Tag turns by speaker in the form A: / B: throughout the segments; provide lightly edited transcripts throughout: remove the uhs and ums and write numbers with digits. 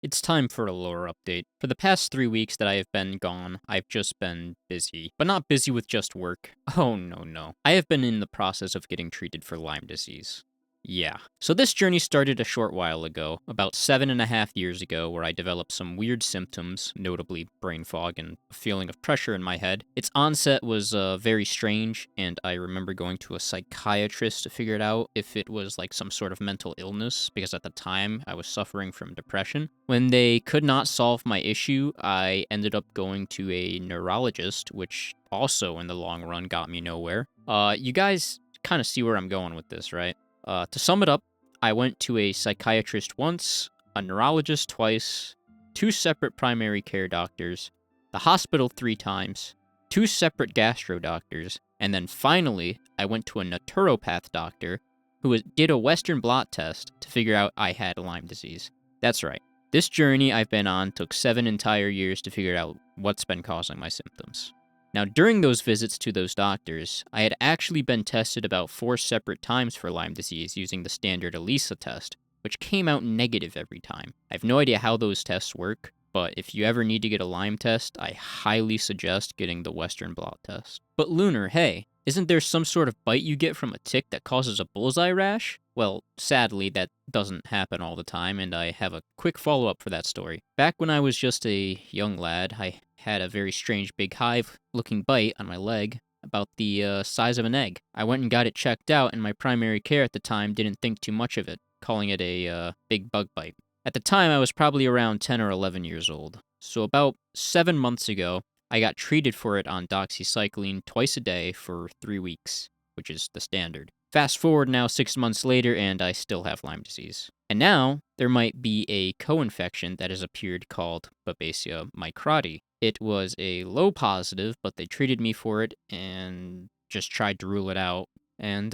A: It's time for a lore update. For the past 3 weeks that I have been gone, I've just been busy. But not busy with just work. Oh no, no. I have been in the process of getting treated for Lyme disease. Yeah. So this journey started a short while ago, about 7.5 years ago, where I developed some weird symptoms, notably brain fog and a feeling of pressure in my head. Its onset was very strange, and I remember going to a psychiatrist to figure it out if it was like some sort of mental illness, because at the time I was suffering from depression. When they could not solve my issue, I ended up going to a neurologist, which also in the long run got me nowhere. You guys kind of see where I'm going with this, right? To sum it up, I went to a psychiatrist once, a neurologist twice, two separate primary care doctors, the hospital 3 times, two separate gastro doctors, and then finally, I went to a naturopath doctor did a Western blot test to figure out I had Lyme disease. That's right. This journey I've been on took 7 entire years to figure out what's been causing my symptoms. Now, during those visits to those doctors, I had actually been tested about 4 separate times for Lyme disease using the standard ELISA test, which came out negative every time. I have no idea how those tests work, but if you ever need to get a Lyme test, I highly suggest getting the Western blot test. But Lunar, hey, isn't there some sort of bite you get from a tick that causes a bullseye rash? Well, sadly, that doesn't happen all the time, and I have a quick follow-up for that story. Back when I was just a young lad, I had a very strange big hive-looking bite on my leg, about the size of an egg. I went and got it checked out, and my primary care at the time didn't think too much of it, calling it a big bug bite. At the time, I was probably around 10 or 11 years old. So about 7 months ago, I got treated for it on doxycycline twice a day for 3 weeks, which is the standard. Fast forward now 6 months later, and I still have Lyme disease. And now, there might be a co-infection that has appeared called Babesia microti. It was a low positive, but they treated me for it and just tried to rule it out. And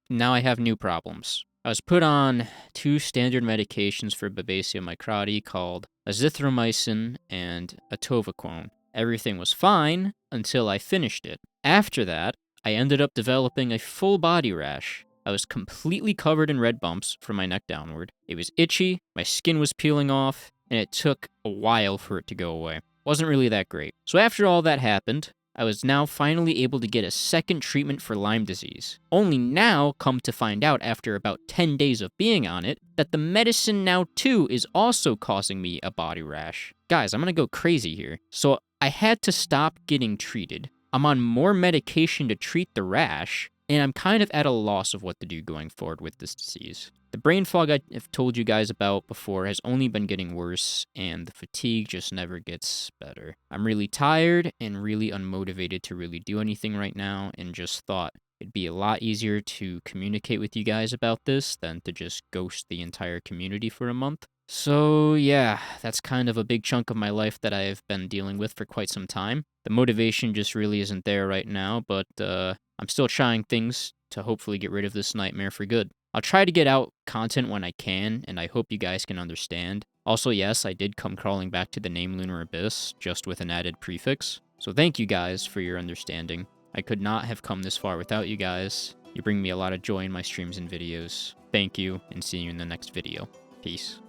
A: now I have new problems. I was put on 2 standard medications for Babesia microti called azithromycin and atovaquone. Everything was fine until I finished it. After that, I ended up developing a full body rash. I was completely covered in red bumps from my neck downward. It was itchy, my skin was peeling off, and it took a while for it to go away. Wasn't really that great. So after all that happened, I was now finally able to get a second treatment for Lyme disease. Only now come to find out after about 10 days of being on it that the medicine now too is also causing me a body rash. Guys, I'm gonna go crazy here. So I had to stop getting treated. I'm on more medication to treat the rash, and I'm kind of at a loss of what to do going forward with this disease. The brain fog I have told you guys about before has only been getting worse, and the fatigue just never gets better. I'm really tired and really unmotivated to really do anything right now, and just thought it'd be a lot easier to communicate with you guys about this than to just ghost the entire community for a month. So yeah, that's kind of a big chunk of my life that I've been dealing with for quite some time. The motivation just really isn't there right now, but I'm still trying things to hopefully get rid of this nightmare for good. I'll try to get out content when I can, and I hope you guys can understand. Also, yes, I did come crawling back to the name Lunar Abyss, just with an added prefix. So thank you guys for your understanding. I could not have come this far without you guys. You bring me a lot of joy in my streams and videos. Thank you, and see you in the next video. Peace.